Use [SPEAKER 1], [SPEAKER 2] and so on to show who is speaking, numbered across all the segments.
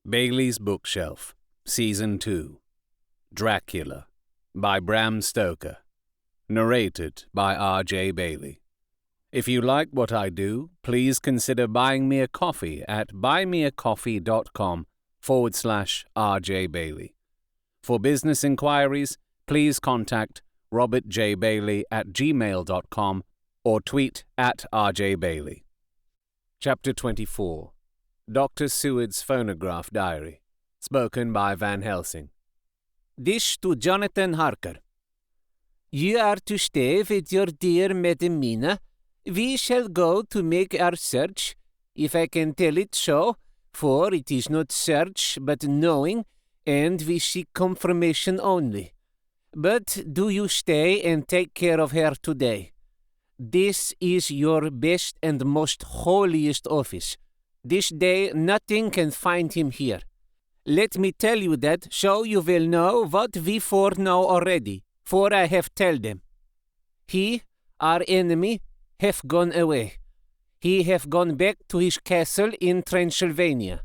[SPEAKER 1] Bailey's Bookshelf, Season 2, Dracula, by Bram Stoker, narrated by R.J. Bailey. If you like what I do, please consider buying me a coffee at buymeacoffee.com/R.J. Bailey. For business inquiries, please contact Robert J. Bailey at gmail.com or tweet at R.J. Bailey. Chapter 24. Dr. Seward's Phonograph Diary, spoken by Van Helsing.
[SPEAKER 2] This to Jonathan Harker. You are to stay with your dear Madam Mina. We shall go to make our search, if I can tell it so, for it is not search but knowing, and we seek confirmation only. But do you stay and take care of her today. This is your best and most holiest office. This day nothing can find him here. Let me tell you that, so you will know what we foreknow already, for I have told them. He, our enemy, hath gone away. He hath gone back to his castle in Transylvania.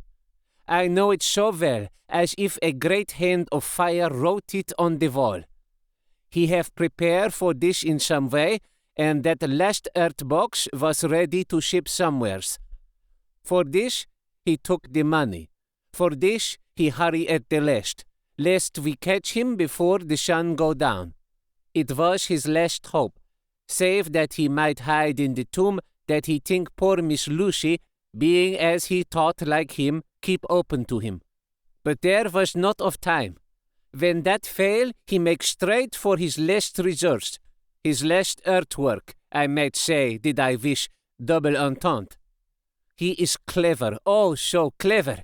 [SPEAKER 2] I know it so well, as if a great hand of fire wrote it on the wall. He hath prepared for this in some way, and that last earth box was ready to ship somewheres. For this he took the money. For this he hurry at the last, lest we catch him before the sun go down. It was his last hope, save that he might hide in the tomb that he think poor Miss Lucy, being as he thought like him, keep open to him. But there was not of time. When that fail, he make straight for his last resource, his last earthwork, I might say, did I wish double entente. He is clever, oh, so clever.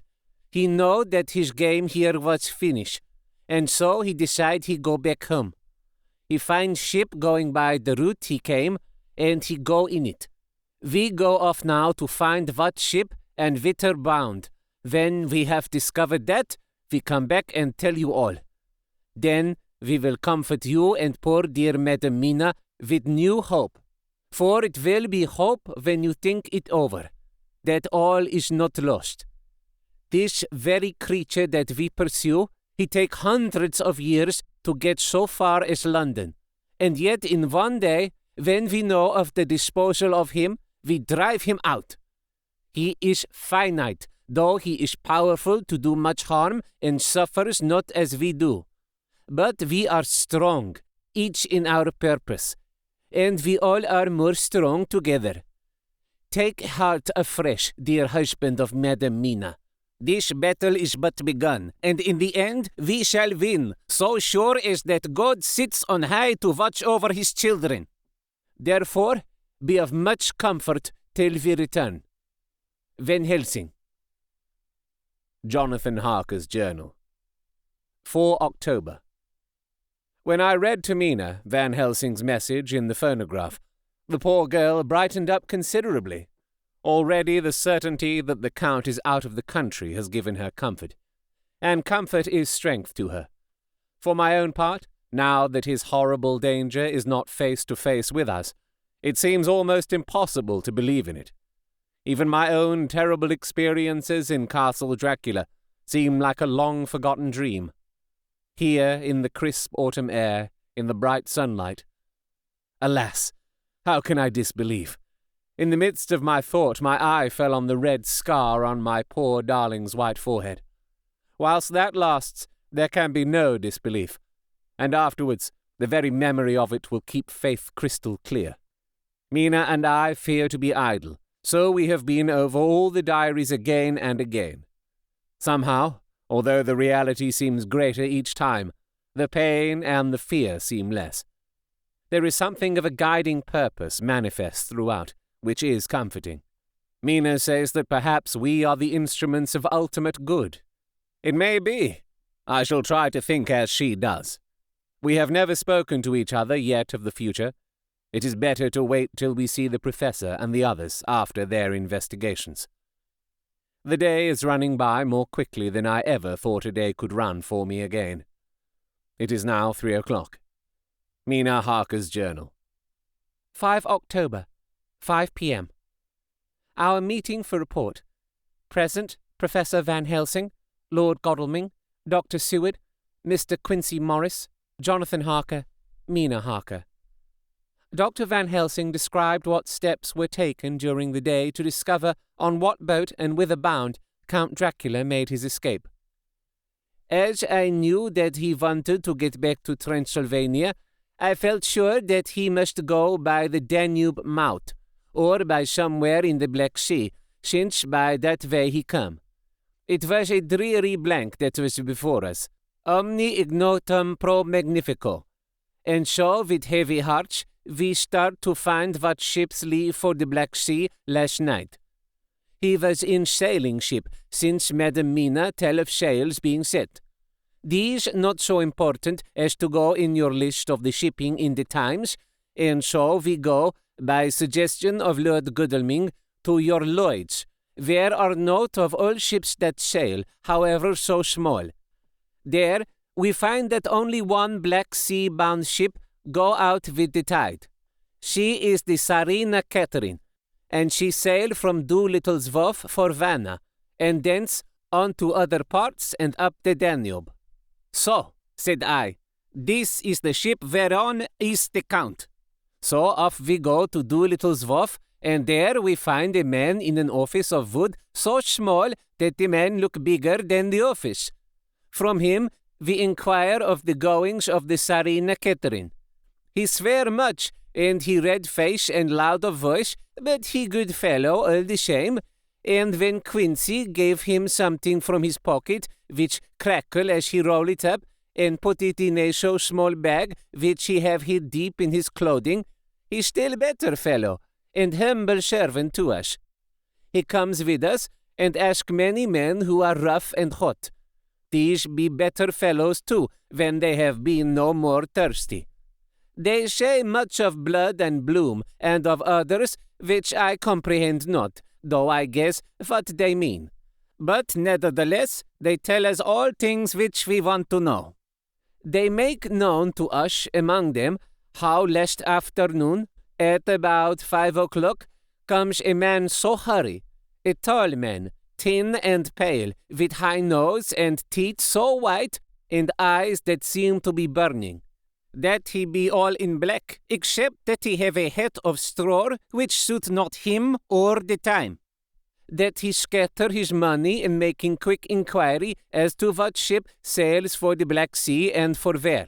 [SPEAKER 2] He know that his game here was finished, and so he decide he go back home. He find ship going by the route he came, and he go in it. We go off now to find what ship and whither bound. When we have discovered that, we come back and tell you all. Then we will comfort you and poor dear Madam Mina with new hope. For it will be hope when you think it over, that all is not lost. This very creature that we pursue, he take hundreds of years to get so far as London, and yet in one day, when we know of the disposal of him, we drive him out. He is finite, though he is powerful to do much harm and suffers not as we do. But we are strong, each in our purpose, and we all are more strong together. Take heart afresh, dear husband of Madam Mina. This battle is but begun, and in the end we shall win, so sure as that God sits on high to watch over his children. Therefore, be of much comfort till we return. Van Helsing.
[SPEAKER 1] Jonathan Harker's Journal. 4 October. When I read to Mina Van Helsing's message in the phonograph, the poor girl brightened up considerably. Already the certainty that the Count is out of the country has given her comfort, and comfort is strength to her. For my own part, now that his horrible danger is not face to face with us, it seems almost impossible to believe in it. Even my own terrible experiences in Castle Dracula seem like a long-forgotten dream. Here, in the crisp autumn air, in the bright sunlight. Alas, how can I disbelieve? In the midst of my thought, my eye fell on the red scar on my poor darling's white forehead. Whilst that lasts, there can be no disbelief, and afterwards the very memory of it will keep faith crystal clear. Mina and I fear to be idle, so we have been over all the diaries again and again. Somehow, although the reality seems greater each time, the pain and the fear seem less. There is something of a guiding purpose manifest throughout, which is comforting. Mina says that perhaps we are the instruments of ultimate good. It may be. I shall try to think as she does. We have never spoken to each other yet of the future. It is better to wait till we see the Professor and the others after their investigations. The day is running by more quickly than I ever thought a day could run for me again. It is now 3 o'clock. Mina Harker's Journal.
[SPEAKER 2] 5 October, 5 p.m. Our meeting for report. Present, Professor Van Helsing,
[SPEAKER 1] Lord Godalming, Dr. Seward, Mr. Quincy Morris, Jonathan Harker, Mina Harker. Dr. Van Helsing described what steps were taken during the day to discover on what boat and whither bound Count Dracula made his escape.
[SPEAKER 2] As I knew that he wanted to get back to Transylvania, I felt sure that he must go by the Danube mouth, or by somewhere in the Black Sea, since by that way he come. It was a dreary blank that was before us, omni ignotum pro magnifico, and so with heavy hearts we start to find what ships leave for the Black Sea last night. He was in sailing ship, since Madam Mina tell of sails being set. These not so important as to go in your list of the shipping in the Times, and so we go, by suggestion of Lord Godalming, to your Lloyd's, where are note of all ships that sail, however so small. There we find that only one Black Sea-bound ship go out with the tide. She is the Tsarina Catherine, and she sailed from Doolittle's Wharf for Vanna, and thence on to other parts and up the Danube. So, said I, this is the ship whereon is the Count. So off we go to Doolittle's Wharf, and there we find a man in an office of wood so small that the man look bigger than the office. From him we inquire of the goings of the Tsarina Catherine. He swear much, and he red face and loud of voice, but he good fellow all the same. And when Quincy gave him something from his pocket, which crackle as he roll it up, and put it in a so small bag, which he have hid deep in his clothing, he still better fellow, and humble servant to us. He comes with us, and ask many men who are rough and hot. These be better fellows too, when they have been no more thirsty. They say much of blood and bloom, and of others, which I comprehend not, though I guess what they mean. But nevertheless, they tell us all things which we want to know. They make known to us among them how last afternoon, at about 5 o'clock, comes a man so hurry, a tall man, thin and pale, with high nose and teeth so white, and eyes that seem to be burning. That he be all in black, except that he have a hat of straw which suit not him or the time. That he scatter his money in making quick inquiry as to what ship sails for the Black Sea and for where.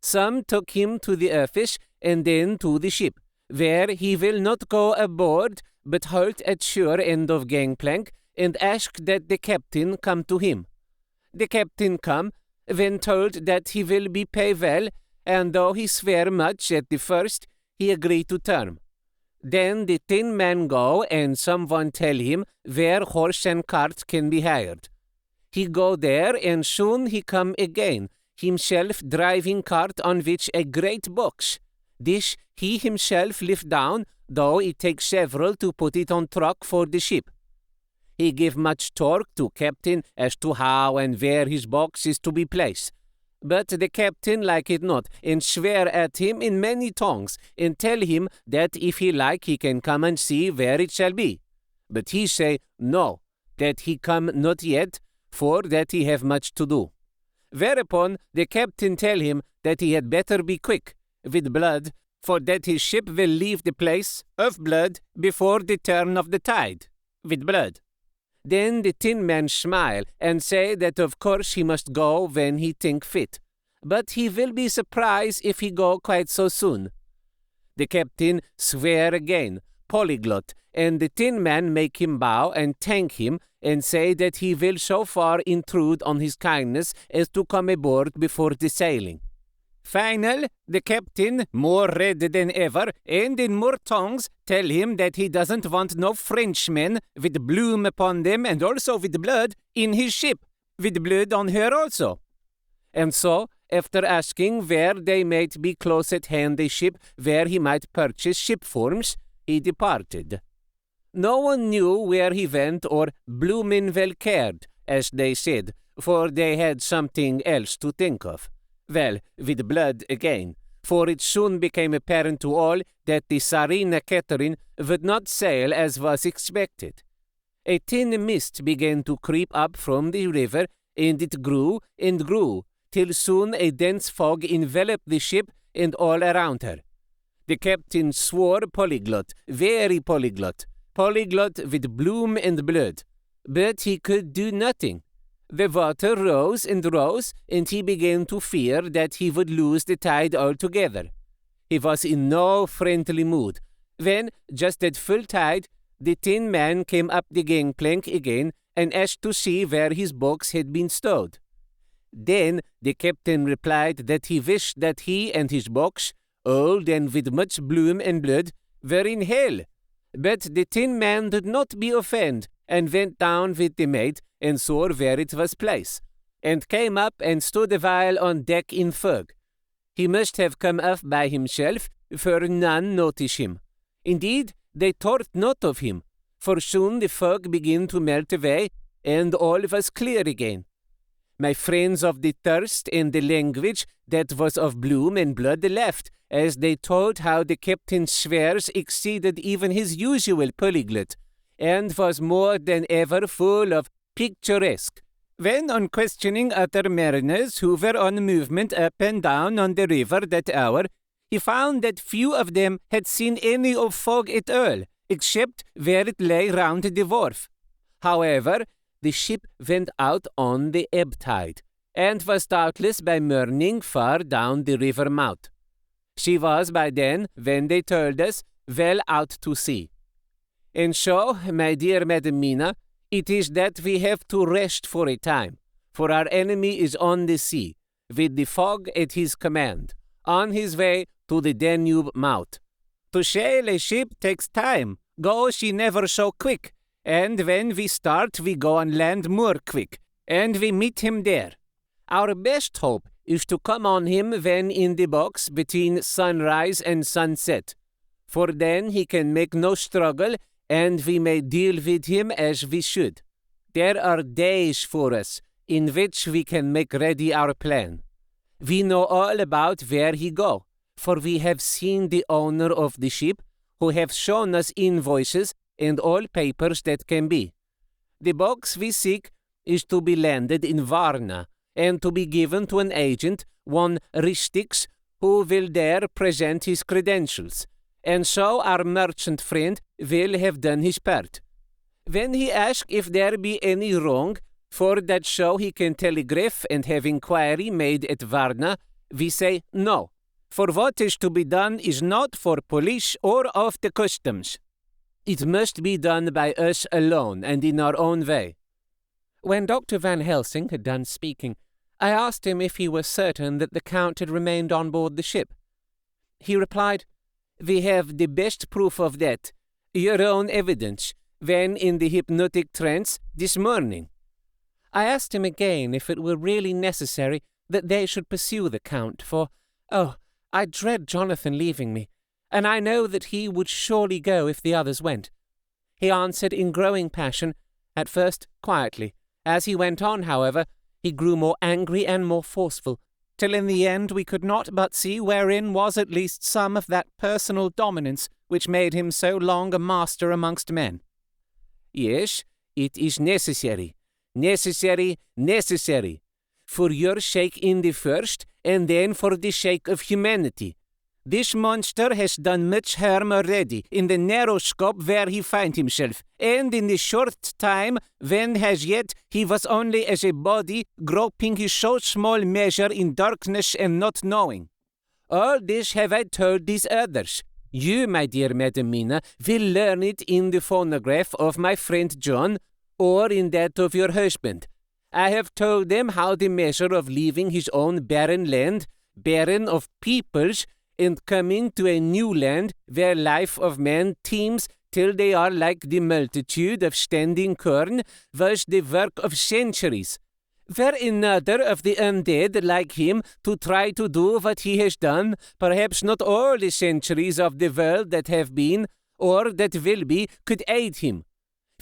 [SPEAKER 2] Some took him to the office and then to the ship, where he will not go aboard, but halt at shore end of gangplank, and ask that the captain come to him. The captain come, when told that he will be pay well, and though he swear much at the first, he agree to term. Then the thin man go, and someone tell him where horse and cart can be hired. He go there, and soon he come again, himself driving cart on which a great box. This he himself lift down, though it takes several to put it on truck for the ship. He give much talk to captain as to how and where his box is to be placed. But the captain like it not, and swear at him in many tongues, and tell him that if he like he can come and see where it shall be. But he say no, that he come not yet, for that he have much to do. Whereupon the captain tell him that he had better be quick, with blood, for that his ship will leave the place of blood before the turn of the tide, with blood. Then the thin man smile and say that of course he must go when he think fit, but he will be surprised if he go quite so soon. The captain swear again, polyglot, and the thin man make him bow and thank him and say that he will so far intrude on his kindness as to come aboard before the sailing. Final, the captain, more red than ever, and in more tongues, tell him that he doesn't want no Frenchmen with bloom upon them and also with blood in his ship, with blood on her also. And so, after asking where they might be close at hand a ship where he might purchase ship forms, he departed. No one knew where he went or bloomin' well cared, as they said, for they had something else to think of. Well, with blood again, for it soon became apparent to all that the Tsarina Catherine would not sail as was expected. A thin mist began to creep up from the river, and it grew and grew, till soon a dense fog enveloped the ship and all around her. The captain swore polyglot, very polyglot, polyglot with bloom and blood, but he could do nothing. The water rose and rose, and he began to fear that he would lose the tide altogether. He was in no friendly mood, when, just at full tide, the Tin Man came up the gangplank again and asked to see where his box had been stowed. Then the captain replied that he wished that he and his box, old and with much bloom and blood, were in hell. But the Tin Man did not be offended, and went down with the mate and saw where it was placed, and came up and stood a while on deck in fog. He must have come up by himself, for none noticed him. Indeed, they thought not of him, for soon the fog began to melt away, and all was clear again. My friends of the thirst and the language that was of bloom and blood laughed, as they told how the captain's swears exceeded even his usual polyglot, and was more than ever full of picturesque. When, on questioning other mariners who were on movement up and down on the river that hour, he found that few of them had seen any of fog at all, except where it lay round the wharf. However, the ship went out on the ebb tide, and was doubtless by morning far down the river mouth. She was by then, when they told us, well out to sea. And so, my dear Madam Mina, it is that we have to rest for a time, for our enemy is on the sea, with the fog at his command, on his way to the Danube mouth. To sail a ship takes time, go she never so quick, and when we start we go on land more quick, and we meet him there. Our best hope is to come on him when in the box between sunrise and sunset, for then he can make no struggle, and we may deal with him as we should. There are days for us, in which we can make ready our plan. We know all about where he go, for we have seen the owner of the ship, who have shown us invoices and all papers that can be. The box we seek is to be landed in Varna, and to be given to an agent, one Ristix, who will there present his credentials, and so our merchant friend will have done his part. When he asks if there be any wrong, for that so he can telegraph and have inquiry made at Varna, we say no, for what is to be done is not for police or of the customs. It must be done by us alone and in our own way. When Dr. Van Helsing had done speaking, I asked him if he was certain that the Count had remained on board the ship. He replied, "We have the best proof of that, your own evidence, when in the hypnotic trance this morning." I asked him again if it were really necessary that they should pursue the Count, for, I dread Jonathan leaving me, and I know that he would surely go if the others went. He answered in growing passion, at first quietly. As he went on, however, he grew more angry and more forceful, till in the end we could not but see wherein was at least some of that personal dominance which made him so long a master amongst men. Yes, it is necessary, for your sake in the first, and then for the sake of humanity. This monster has done much harm already in the narrow scope where he finds himself, and in the short time when as yet he was only as a body groping his so small measure in darkness and not knowing. All this have I told these others. You, my dear Madam Mina, will learn it in the phonograph of my friend John, or in that of your husband. I have told them how the measure of leaving his own barren land, barren of peoples, and coming to a new land where life of men teems till they are like the multitude of standing corn, was the work of centuries. Were another of the undead like him to try to do what he has done, perhaps not all the centuries of the world that have been, or that will be, could aid him.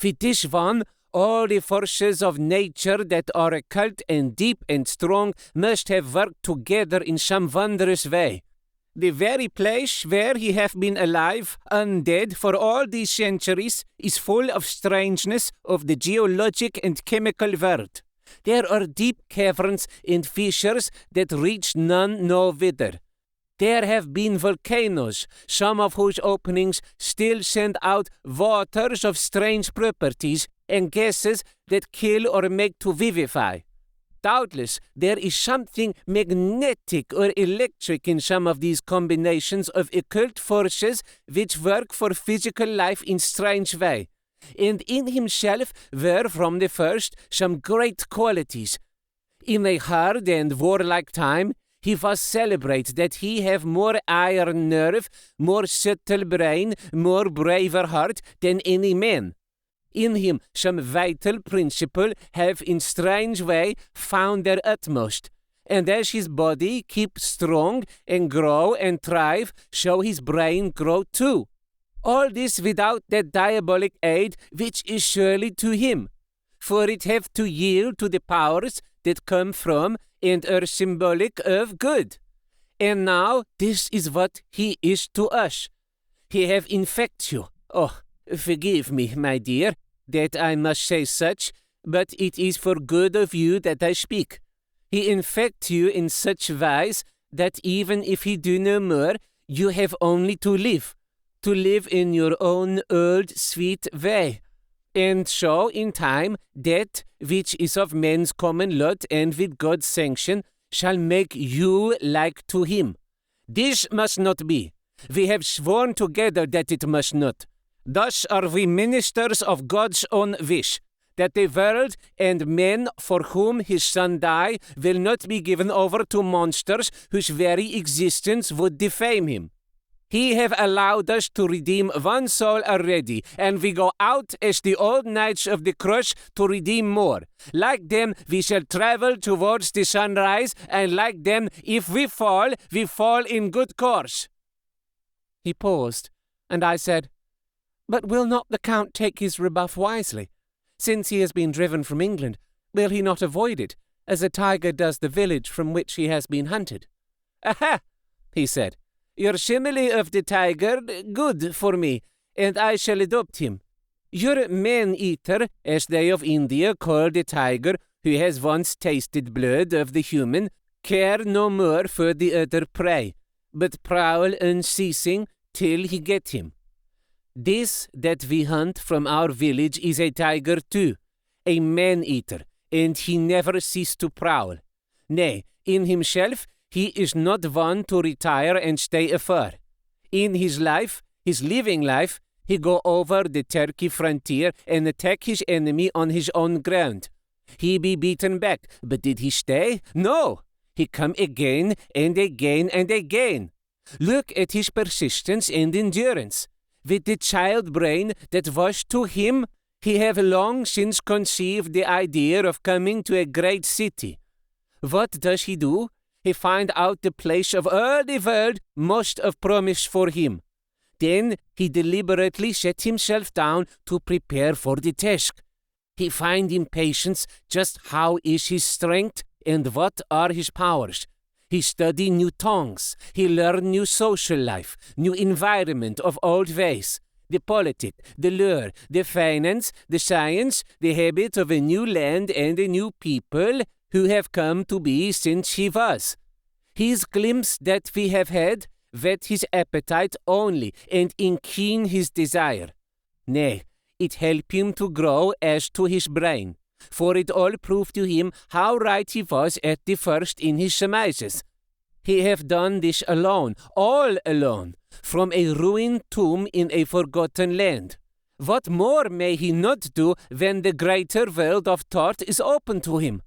[SPEAKER 2] With this one, all the forces of nature that are occult and deep and strong must have worked together in some wondrous way. The very place where he hath been alive, undead, for all these centuries, is full of strangeness of the geologic and chemical world. There are deep caverns and fissures that reach none know whither. There have been volcanoes, some of whose openings still send out waters of strange properties and gases that kill or make to vivify. Doubtless, there is something magnetic or electric in some of these combinations of occult forces which work for physical life in strange way. And in himself were from the first some great qualities. In a hard and warlike time, he was celebrated that he have more iron nerve, more subtle brain, more braver heart than any man. In him some vital principle have in strange way found their utmost, and as his body keep strong and grow and thrive, so his brain grow too. All this without that diabolic aid which is surely to him, for it have to yield to the powers that come from and are symbolic of good. And now this is what he is to us. He have infected you. Oh, forgive me, my dear, that I must say such, but it is for good of you that I speak. He infect you in such wise that even if he do no more, you have only to live in your own old sweet way. And so, in time, that which is of men's common lot and with God's sanction shall make you like to him. This must not be. We have sworn together that it must not. Thus are we ministers of God's own wish, that the world and men for whom his Son died will not be given over to monsters whose very existence would defame him. He have allowed us to redeem one soul already, and we go out as the old knights of the cross to redeem more. Like them, we shall travel towards the sunrise, and like them, if we fall in good course.
[SPEAKER 1] He paused, and I said, But will not the Count take his rebuff wisely? Since he has been driven from England, will he not avoid it, as a tiger does the village from which he has been hunted?
[SPEAKER 2] Aha! He said. Your simile of the tiger, good for me, and I shall adopt him. Your man-eater, as they of India call the tiger, who has once tasted blood of the human, care no more for the other prey, but prowl unceasing till he get him. This that we hunt from our village is a tiger too, a man-eater, and he never cease to prowl. Nay, in himself, he is not one to retire and stay afar. In his living life, he go over the Turkey frontier and attack his enemy on his own ground. He be beaten back, but did he stay? No! He come again and again and again. Look at his persistence and endurance. With the child brain that was to him, he have long since conceived the idea of coming to a great city. What does he do? He find out the place of all the world most of promise for him. Then he deliberately set himself down to prepare for the task. He find in patience just how is his strength and what are his powers. He study new tongues. He learn new social life, new environment of old ways. The politic, the law, the finance, the science, the habit of a new land and a new people who have come to be since he was. His glimpse that we have had whet his appetite only and keen his desire. Nay, it helped him to grow as to his brain, for it all proved to him how right he was at the first in his surmises. He have done this alone, all alone, from a ruined tomb in a forgotten land. What more may he not do when the greater world of thought is open to him?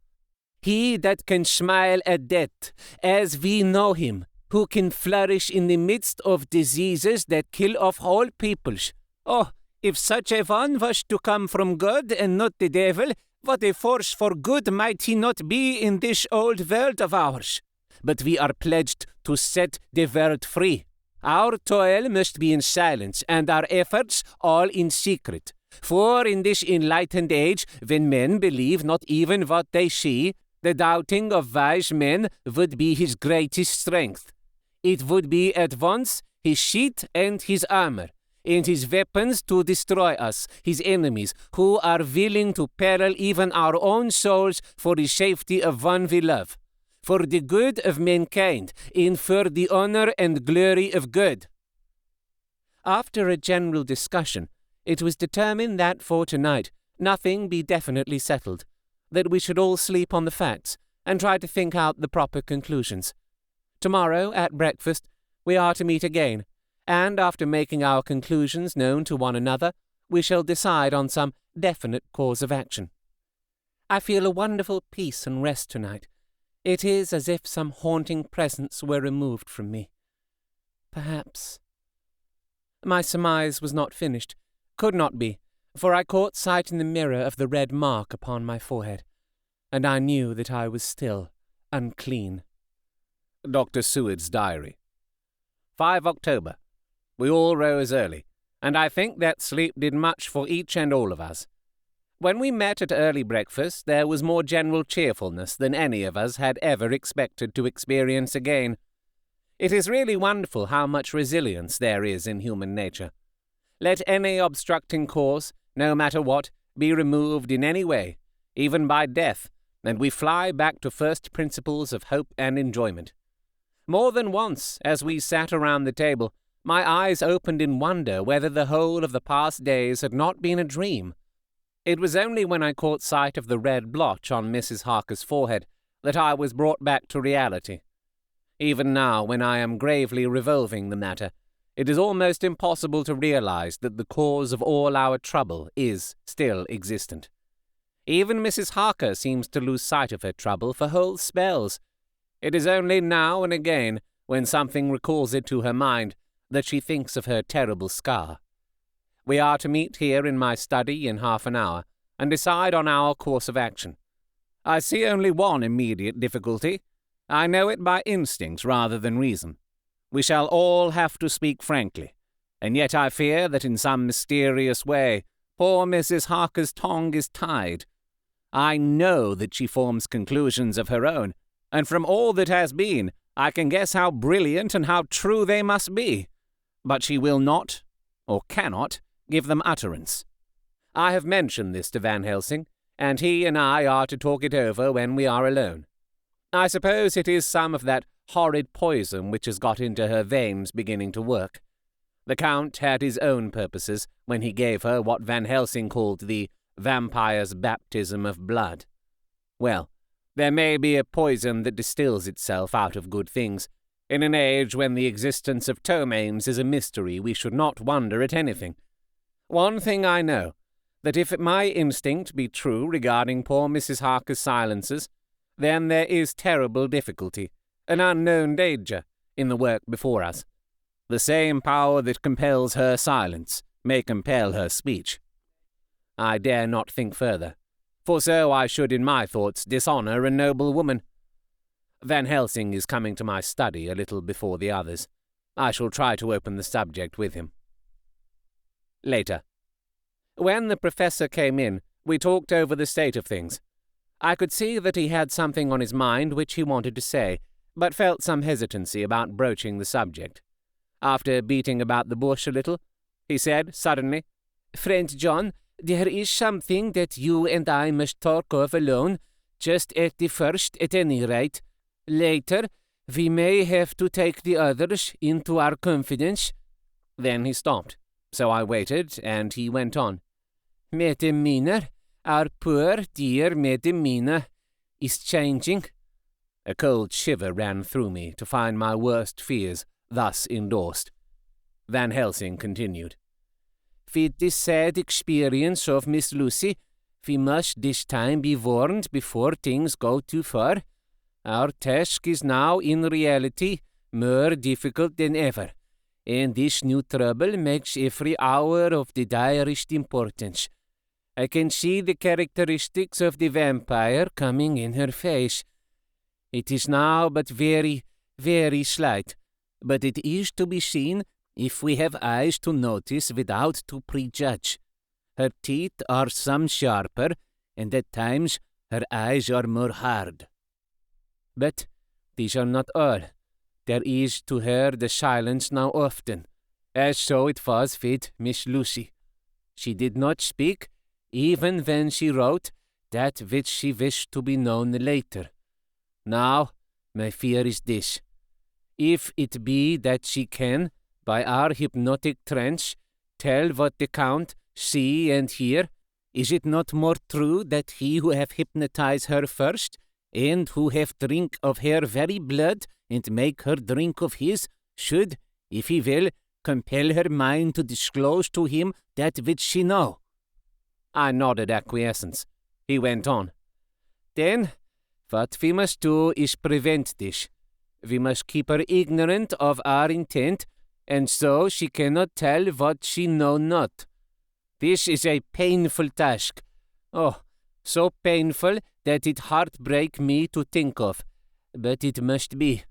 [SPEAKER 2] He that can smile at death, as we know him, who can flourish in the midst of diseases that kill off whole peoples. Oh, if such a one was to come from God and not the devil, what a force for good might he not be in this old world of ours. But we are pledged to set the world free. Our toil must be in silence, and our efforts all in secret. For in this enlightened age, when men believe not even what they see, the doubting of wise men would be his greatest strength. It would be at once his sheath and his armor, and his weapons to destroy us, his enemies, who are willing to peril even our own souls for the safety of one we love, for the good of mankind, and for the honor and glory of God. After a general discussion, it was determined that for tonight nothing be definitely settled, that we should all sleep on the facts and try to think out the proper conclusions. Tomorrow, at breakfast, we are to meet again, and after making our conclusions known to one another, we shall decide on some definite course of action. I feel a wonderful peace and rest tonight. It is as if some haunting presence were removed from me. Perhaps. My surmise was not finished, could not be, for I caught sight in the mirror of the red mark upon my forehead, and I knew that I was still unclean.
[SPEAKER 1] Dr. Seward's diary. 5 October. We all rose early, and I think that sleep did much for each and all of us. When we met at early breakfast, there was more general cheerfulness than any of us had ever expected to experience again. It is really wonderful how much resilience there is in human nature. Let any obstructing cause, no matter what, be removed in any way, even by death, and we fly back to first principles of hope and enjoyment. More than once, as we sat around the table, my eyes opened in wonder whether the whole of the past days had not been a dream. It was only when I caught sight of the red blotch on Mrs. Harker's forehead that I was brought back to reality. Even now, when I am gravely revolving the matter, it is almost impossible to realize that the cause of all our trouble is still existent. Even Mrs. Harker seems to lose sight of her trouble for whole spells. It is only now and again, when something recalls it to her mind, that she thinks of her terrible scar. We are to meet here in my study in half an hour, and decide on our course of action. I see only one immediate difficulty. I know it by instinct rather than reason. We shall all have to speak frankly, and yet I fear that in some mysterious way poor Mrs. Harker's tongue is tied. I know that she forms conclusions of her own, and from all that has been, I can guess how brilliant and how true they must be. But she will not, or cannot, give them utterance. I have mentioned this to Van Helsing, and he and I are to talk it over when we are alone. I suppose it is some of that horrid poison which has got into her veins beginning to work. The Count had his own purposes when he gave her what Van Helsing called the vampire's baptism of blood. Well, there may be a poison that distills itself out of good things. In an age when the existence of ptomaines is a mystery, we should not wonder at anything. One thing I know, that if my instinct be true regarding poor Mrs. Harker's silences, then there is terrible difficulty, an unknown danger, in the work before us. The same power that compels her silence may compel her speech. I dare not think further, for so I should in my thoughts dishonor a noble woman. Van Helsing is coming to my study a little before the others. I shall try to open the subject with him. Later. When the professor came in, we talked over the state of things. I could see that he had something on his mind which he wanted to say, but felt some hesitancy about broaching the subject. After beating about the bush a little, he said suddenly, "Friend John, there is something that you and I must talk of alone, just at the first at any rate. Later, we may have to take the others into our confidence." Then he stopped, so I waited, and he went on. "Medemina, our poor dear Medemina, is changing." A cold shiver ran through me to find my worst fears thus endorsed. Van Helsing continued. "With this sad experience of Miss Lucy, we must this time be warned before things go too far. Our task is now in reality more difficult than ever, and this new trouble makes every hour of the direst importance. I can see the characteristics of the vampire coming in her face. It is now but very, very slight, but it is to be seen if we have eyes to notice without to prejudge. Her teeth are some sharper, and at times her eyes are more hard. But these are not all.
[SPEAKER 2] there is to her the silence now often, as so it was with Miss Lucy. She did not speak, even when she wrote that which she wished to be known later. Now, my fear is this. If it be that she can, by our hypnotic trance, tell what the Count see and hear, is it not more true that he who have hypnotized her first, and who have drink of her very blood, and make her drink of his, should, if he will, compel her mind to disclose to him that which she know?
[SPEAKER 1] I nodded acquiescence. He went on.
[SPEAKER 2] Then, what we must do is prevent this. We must keep her ignorant of our intent, and so she cannot tell what she know not. This is a painful task. Oh, so painful that it heartbreak me to think of. But it must be.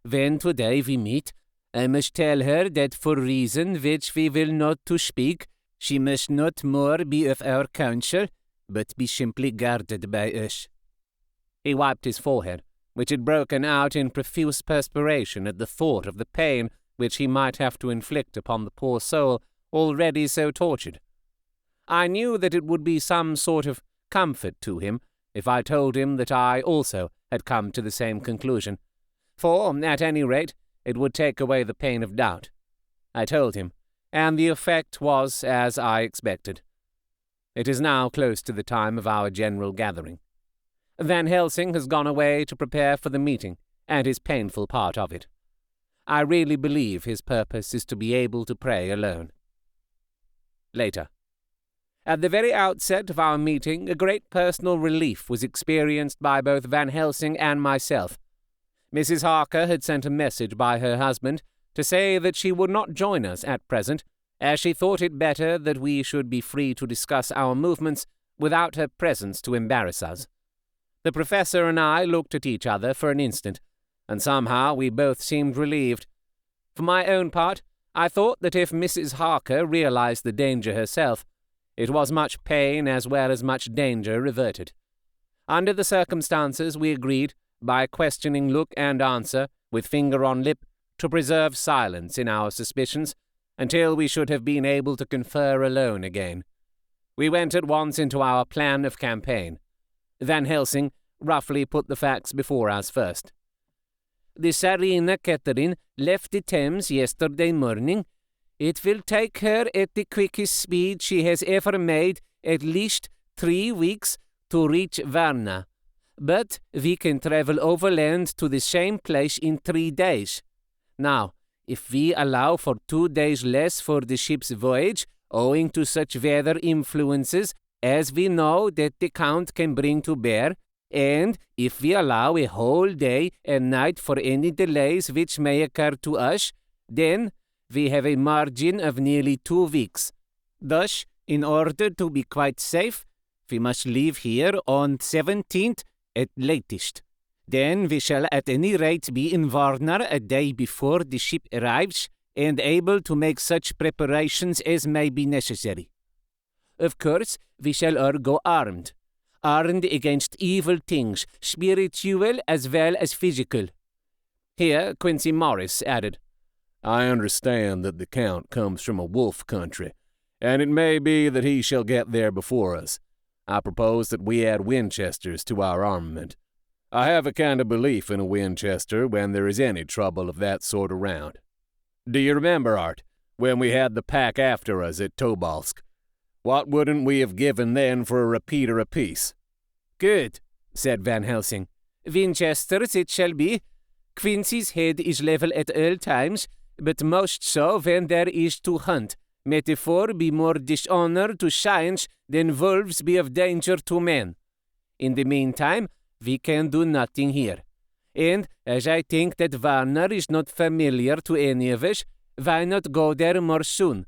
[SPEAKER 2] When today we meet, I must tell her that for reason which we will not to speak, she must not more be of our counsel, but be simply guarded by us.
[SPEAKER 1] He wiped his forehead, which had broken out in profuse perspiration at the thought of the pain which he might have to inflict upon the poor soul already so tortured. I knew that it would be some sort of comfort to him if I told him that I also had come to the same conclusion, for, at any rate, it would take away the pain of doubt. I told him, and the effect was as I expected. It is now close to the time of our general gathering. Van Helsing has gone away to prepare for the meeting, and his painful part of it. I really believe his purpose is to be able to pray alone. Later. At the very outset of our meeting, a great personal relief was experienced by both Van Helsing and myself. Mrs. Harker had sent a message by her husband to say that she would not join us at present, as she thought it better that we should be free to discuss our movements without her presence to embarrass us. The professor and I looked at each other for an instant, and somehow we both seemed relieved. For my own part, I thought that if Mrs. Harker realized the danger herself, it was much pain as well as much danger averted. Under the circumstances, we agreed, by questioning look and answer, with finger on lip, to preserve silence in our suspicions until we should have been able to confer alone again. We went at once into our plan of campaign. Van Helsing roughly put the facts before us first.
[SPEAKER 2] The Tsarina Catherine left the Thames yesterday morning. It will take her at the quickest speed she has ever made at least 3 weeks to reach Varna. But we can travel overland to the same place in 3 days. Now, if we allow for 2 days less for the ship's voyage, owing to such weather influences as we know that the Count can bring to bear, and if we allow a whole day and night for any delays which may occur to us, then we have a margin of nearly 2 weeks. Thus, in order to be quite safe, we must leave here on 17th at latest. Then we shall at any rate be in Varna a day before the ship arrives, and able to make such preparations as may be necessary. Of course, we shall all go armed against evil things, spiritual as well as physical.
[SPEAKER 1] Here Quincy Morris added, I understand that the Count comes from a wolf country, and it may be that he shall get there before us. I propose that we add Winchesters to our armament. I have a kind of belief in a Winchester when there is any trouble of that sort around. Do you remember, Art, when we had the pack after us at Tobolsk? What wouldn't we have given then for a repeater apiece?
[SPEAKER 2] Good, said Van Helsing. Winchesters it shall be. Quincy's head is level at all times, but most so when there is to hunt. Metaphor be more dishonor to science than wolves be of danger to men. In the meantime, we can do nothing here. And, as I think that Varna is not familiar to any of us, why not go there more soon?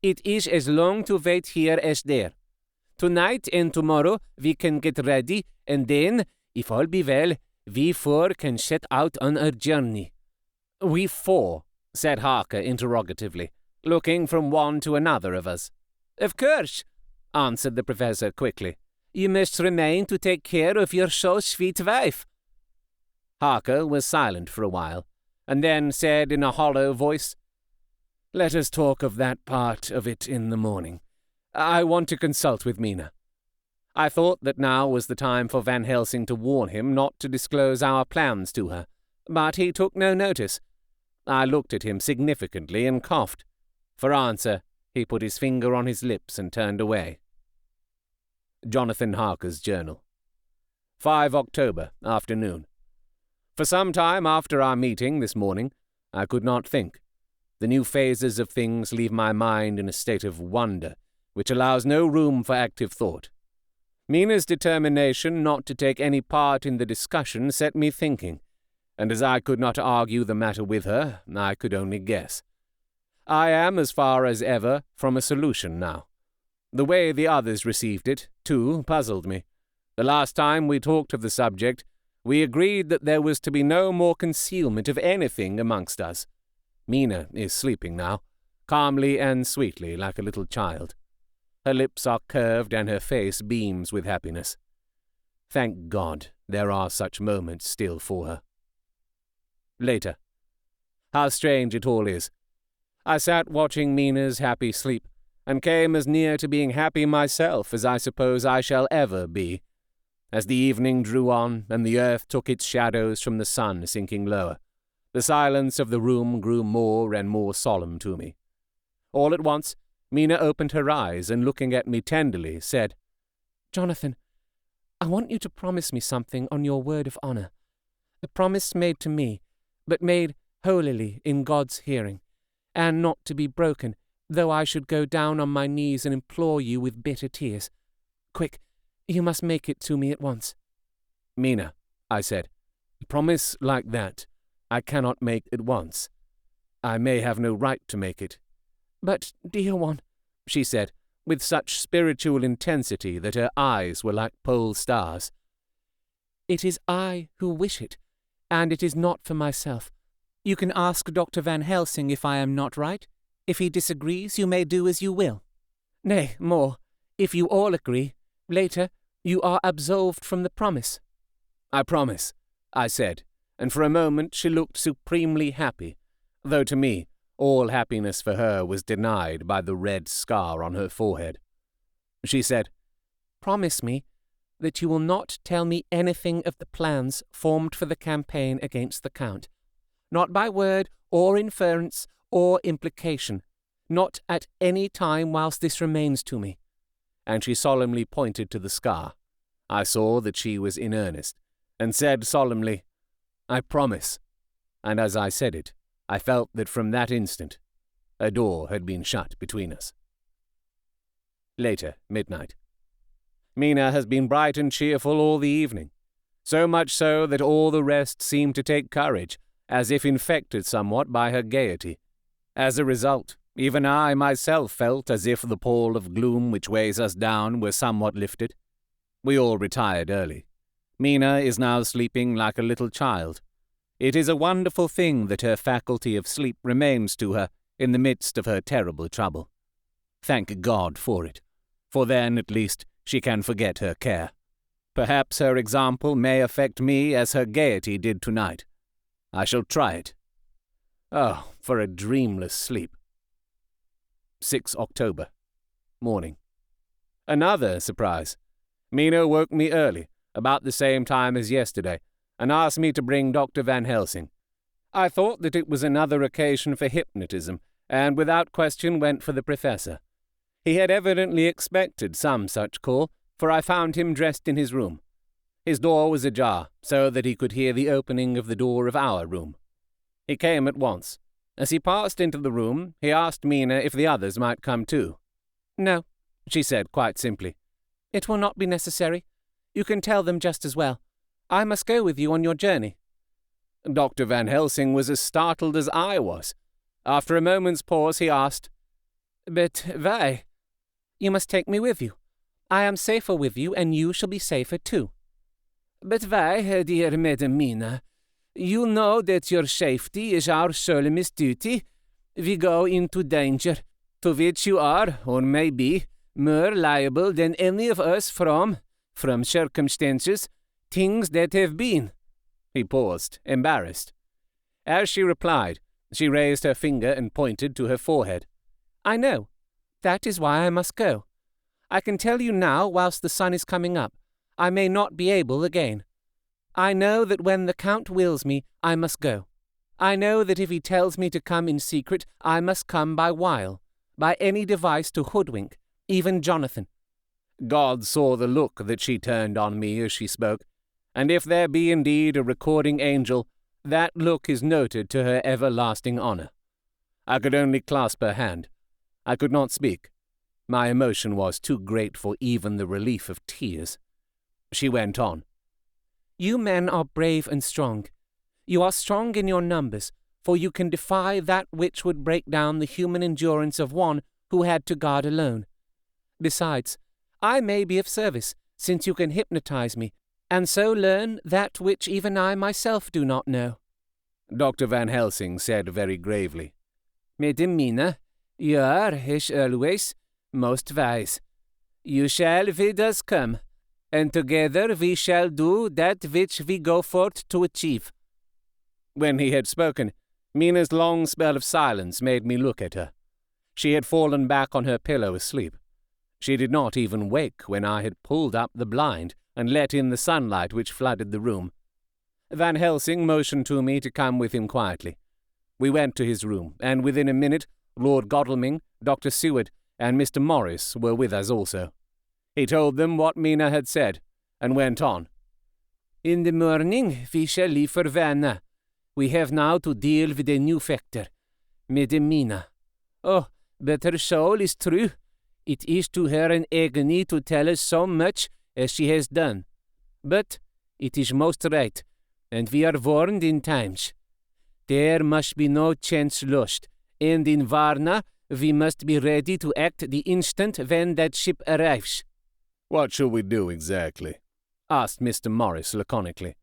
[SPEAKER 2] It is as long to wait here as there. Tonight and tomorrow we can get ready, and then, if all be well, we 4 can set out on our journey.
[SPEAKER 1] We 4? Said Harker interrogatively, looking from one to another of us.
[SPEAKER 2] Of course, answered the professor quickly. You must remain to take care of your so sweet wife.
[SPEAKER 1] Harker was silent for a while, and then said in a hollow voice, "Let us talk of that part of it in the morning. I want to consult with Mina." I thought that now was the time for Van Helsing to warn him not to disclose our plans to her, but he took no notice. I looked at him significantly and coughed. For answer, he put his finger on his lips and turned away. Jonathan Harker's Journal. 5 October, afternoon. For some time after our meeting this morning, I could not think. The new phases of things leave my mind in a state of wonder, which allows no room for active thought. Mina's determination not to take any part in the discussion set me thinking, and as I could not argue the matter with her, I could only guess. I am as far as ever from a solution now. The way the others received it, too, puzzled me. The last time we talked of the subject, we agreed that there was to be no more concealment of anything amongst us. Mina is sleeping now, calmly and sweetly like a little child. Her lips are curved and her face beams with happiness. Thank God there are such moments still for her. Later. How strange it all is. I sat watching Mina's happy sleep, and came as near to being happy myself as I suppose I shall ever be. As the evening drew on, and the earth took its shadows from the sun sinking lower, the silence of the room grew more and more solemn to me. All at once, Mina opened her eyes, and looking at me tenderly, said, "Jonathan, I want you to promise me something on your word of honor. A promise made to me, but made holily in God's hearing, and not to be broken, though I should go down on my knees and implore you with bitter tears. Quick, you must make it to me at once." "Mina," I said, "a promise like that I cannot make at once. I may have no right to make it." "But, dear one," she said, with such spiritual intensity that her eyes were like pole stars, "it is I who wish it, and it is not for myself. You can ask Dr. Van Helsing if I am not right. If he disagrees, you may do as you will. Nay, more, if you all agree, later you are absolved from the promise." "I promise," I said, and for a moment she looked supremely happy, though to me all happiness for her was denied by the red scar on her forehead. She said, "Promise me that you will not tell me anything of the plans formed for the campaign against the Count, not by word or inference or implication, not at any time whilst this remains to me." And she solemnly pointed to the scar. I saw that she was in earnest, and said solemnly, "I promise." And as I said it, I felt that from that instant a door had been shut between us. Later, midnight. Mina has been bright and cheerful all the evening, so much so that all the rest seemed to take courage, as if infected somewhat by her gaiety. As a result, even I myself felt as if the pall of gloom which weighs us down were somewhat lifted. We all retired early. Mina is now sleeping like a little child. It is a wonderful thing that her faculty of sleep remains to her in the midst of her terrible trouble. Thank God for it, for then at least she can forget her care. Perhaps her example may affect me as her gaiety did tonight. I shall try it. Oh, for a dreamless sleep. 6 October. Morning. Another surprise. Mina woke me early, about the same time as yesterday, and asked me to bring Dr. Van Helsing. I thought that it was another occasion for hypnotism, and without question went for the professor. He had evidently expected some such call, for I found him dressed in his room. His door was ajar, so that he could hear the opening of the door of our room. He came at once. As he passed into the room, he asked Mina if the others might come too. "No," she said quite simply. "It will not be necessary. You can tell them just as well. I must go with you on your journey." Dr. Van Helsing was as startled as I was. After a moment's pause, he asked, "But why?" "You must take me with you. I am safer with you, and you shall be safer too." "But why, dear Madam Mina? You know that your safety is our solemnest duty. We go into danger, to which you are, or may be, more liable than any of us from circumstances, things that have been." He paused, embarrassed. As she replied, she raised her finger and pointed to her forehead.
[SPEAKER 2] I know. That is why I must go. I can tell you now, whilst the sun is coming up, I may not be able again. I know that when the Count wills me, I must go. I know that if he tells me to come in secret, I must come by wile, by any device to hoodwink, even Jonathan.
[SPEAKER 1] God saw the look that she turned on me as she spoke, and if there be indeed a recording angel, that look is noted to her everlasting honour. I could only clasp her hand. I could not speak. My emotion was too great for even the relief of tears. She went on.
[SPEAKER 2] You men are brave and strong. You are strong in your numbers, for you can defy that which would break down the human endurance of one who had to guard alone. Besides, I may be of service, since you can hypnotize me, and so learn that which even I myself do not know.
[SPEAKER 1] Dr. Van Helsing said very gravely,
[SPEAKER 2] Madam Mina, you are, as always, most wise. You shall with us come, and together we shall do that which we go forth to achieve.
[SPEAKER 1] When he had spoken, Mina's long spell of silence made me look at her. She had fallen back on her pillow asleep. She did not even wake when I had pulled up the blind and let in the sunlight which flooded the room. Van Helsing motioned to me to come with him quietly. We went to his room, and within a minute Lord Godalming, Dr. Seward, and Mr. Morris were with us also. He told them what Mina had said, and went on.
[SPEAKER 2] In the morning we shall leave for Vienna. We have now to deal with a new factor, Madam Mina. Oh, but her soul is true. It is to her an agony to tell us so much as she has done. But it is most right, and we are warned in times. There must be no chance lost, and in Varna we must be ready to act the instant when that ship arrives.
[SPEAKER 1] What shall we do exactly? Asked Mr. Morris laconically.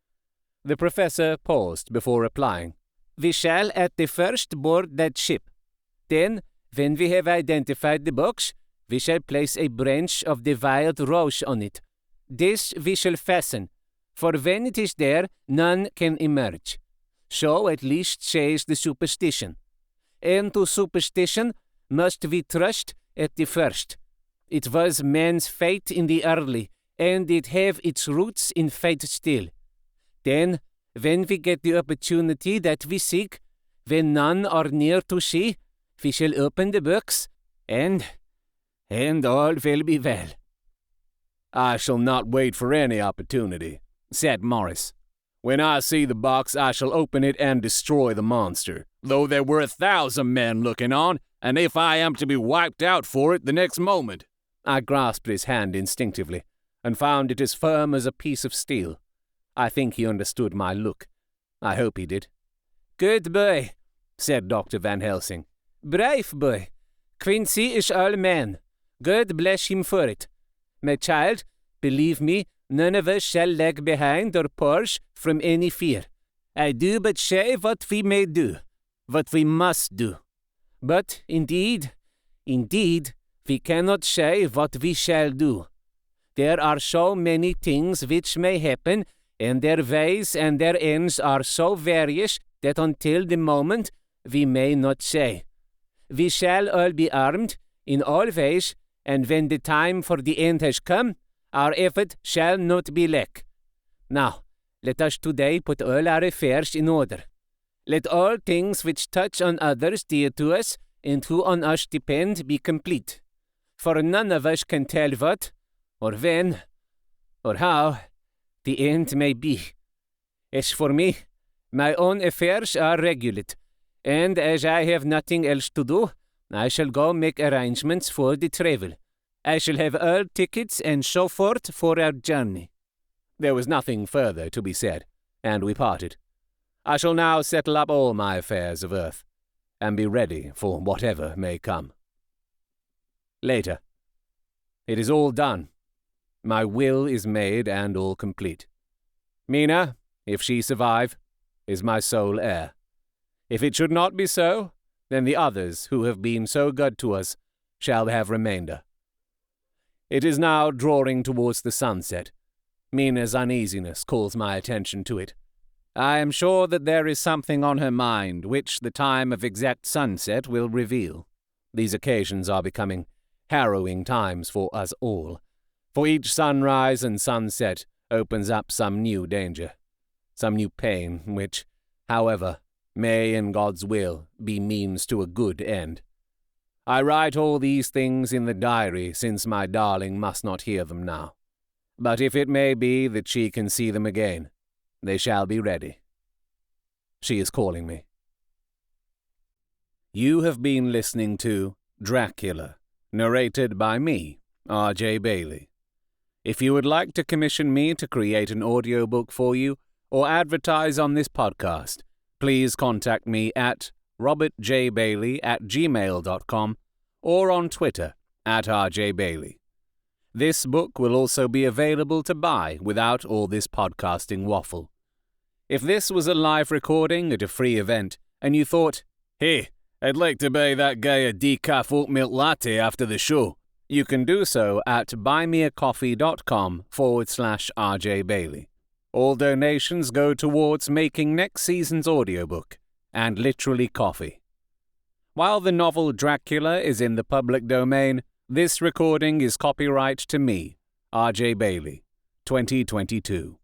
[SPEAKER 1] The professor paused before replying.
[SPEAKER 2] We shall at the first board that ship. Then, when we have identified the box, we shall place a branch of the wild rose on it. This we shall fasten, for when it is there, none can emerge. So at least says the superstition. And to superstition must we trust at the first. It was man's fate in the early, and it have its roots in fate still. Then, when we get the opportunity that we seek, when none are near to see, we shall open the books, and all will be well.
[SPEAKER 1] I shall not wait for any opportunity, said Morris. When I see the box, I shall open it and destroy the monster, though there were 1,000 men looking on, and if I am to be wiped out for it the next moment. I grasped his hand instinctively, and found it as firm as a piece of steel. I think he understood my look. I hope he did.
[SPEAKER 2] Good boy, said Dr. Van Helsing. Brave boy. Quincy is all man. God bless him for it. My child, believe me, none of us shall lag behind or purge from any fear. I do but say what we may do, what we must do. But indeed, we cannot say what we shall do. There are so many things which may happen, and their ways and their ends are so various that until the moment we may not say. We shall all be armed in all ways, and when the time for the end has come, our effort shall not be lack. Now, let us today put all our affairs in order. Let all things which touch on others dear to us, and who on us depend, be complete. For none of us can tell what, or when, or how, the end may be. As for me, my own affairs are regulate, and as I have nothing else to do, I shall go make arrangements for the travel. I shall have all tickets and so forth for our journey.
[SPEAKER 1] There was nothing further to be said, and we parted. I shall now settle up all my affairs of earth, and be ready for whatever may come. Later. It is all done. My will is made and all complete. Mina, if she survive, is my sole heir. If it should not be so, then the others who have been so good to us shall have remainder. It is now drawing towards the sunset. Mina's uneasiness calls my attention to it. I am sure that there is something on her mind which the time of exact sunset will reveal. These occasions are becoming harrowing times for us all, for each sunrise and sunset opens up some new danger, some new pain, which, however, may in God's will be means to a good end. I write all these things in the diary, since my darling must not hear them now. But if it may be that she can see them again, they shall be ready. She is calling me. You have been listening to Dracula, narrated by me, R.J. Bailey. If you would like to commission me to create an audiobook for you or advertise on this podcast, please contact me at robertjbailey@gmail.com or on Twitter @RJBailey. This book will also be available to buy without all this podcasting waffle. If this was a live recording at a free event and you thought, "Hey, I'd like to buy that guy a decaf oat milk latte after the show," you can do so at buymeacoffee.com/RJBailey. All donations go towards making next season's audiobook, and literally coffee. While the novel Dracula is in the public domain, this recording is copyright to me, R.J. Bailey, 2022.